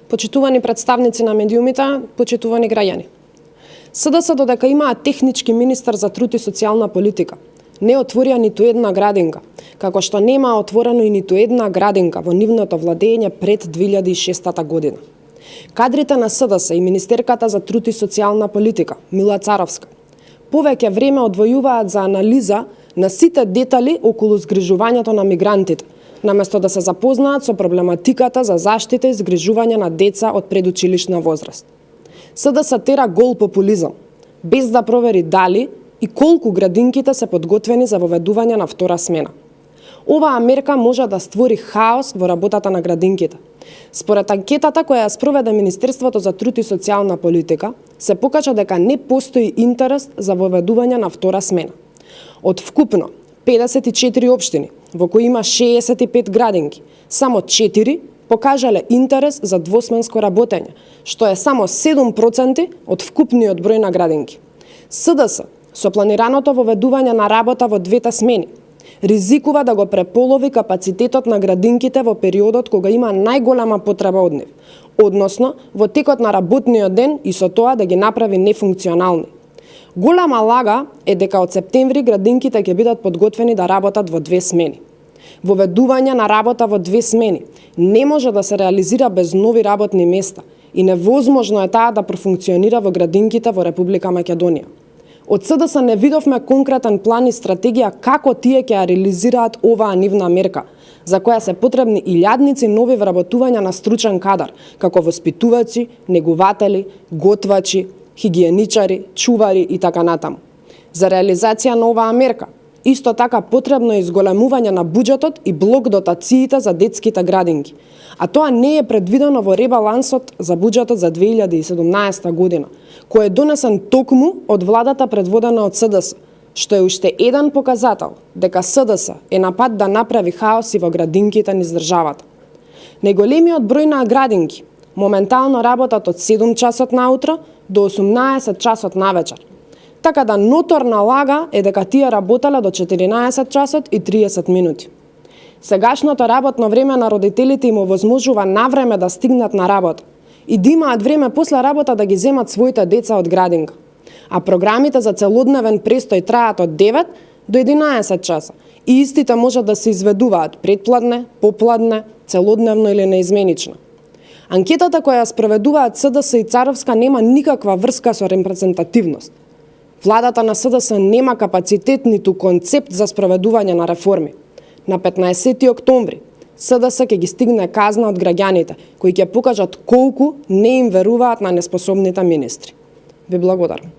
Почитувани представници на медиумите, почитувани граѓани. СДС додека имаа технички министар за труд и социјална политика, не отворија ниту една градинка, како што нема отворено и ниту една градинка во нивното владење пред 2006 година. Кадрите на СДС и министерката за труд и социјална политика, Мила Царовска, повеќе време одвојуваат за анализа на сите детали околу згрижувањето на мигрантите, наместо да се запознаат со проблематиката за заштита и згрижување на деца од предучилишна возраст. СДС тера гол популизам, без да провери дали и колку градинките се подготвени за воведување на втора смена. Оваа мерка може да створи хаос во работата на градинките. Според анкетата која ја спроведе Министерството за труд и социјална политика, се покажа дека не постои интерес за воведување на втора смена. Од вкупно 54 општини, во кои има 65 градинки, само 4 покажале интерес за двосменско работење, што е само 7% од вкупниот број на градинки. СДС, со планираното воведување на работа во двете смени, ризикува да го преполови капацитетот на градинките во периодот кога има најголема потреба од нив, односно во текот на работниот ден и со тоа да ги направи нефункционални. Голема лага е дека од септември градинките ќе бидат подготвени да работат во две смени. Воведување на работа во две смени не може да се реализира без нови работни места и невозможно е таа да профункционира во градинките во Република Македонија. Од СДС не видовме конкретен план и стратегија како тие ќе ја реализираат оваа нивна мерка, за која се потребни илјадници нови вработувања на стручен кадар, како воспитувачи, негуватели, готвачи, хигиеничари, чувари и така натаму. За реализација на оваа мерка, исто така потребно е изголемување на буџетот и блок дотациите за детските градинки, а тоа не е предвидено во ребалансот за буџетот за 2017 година, кој е донесен токму од владата предводена од СДС, што е уште еден показател дека СДС е на пат да направи хаос и во градинките низ државата. Најголемиот број на градинки моментално работат од 7 часот наутро до 18 часот навечер. Така да ноторна лага е дека тие работеле до 14 часот и 30 минути. Сегашното работно време на родителите им овозможува навреме да стигнат на работа и да имаат време после работа да ги земат своите деца од градинка. А програмите за целодневен престој траат од 9 до 11 часа и истите можат да се изведуваат предпладне, попладне, целодневно или неизменично. Анкетата која ја спроведуваат СДС и Царовска нема никаква врска со репрезентативност. Владата на СДС нема капацитет ниту концепт за спроведување на реформи. На 15 октомври СДС ќе ги стигне казна од граѓаните, кои ќе покажат колку не им веруваат на неспособните министри. Ви благодарам.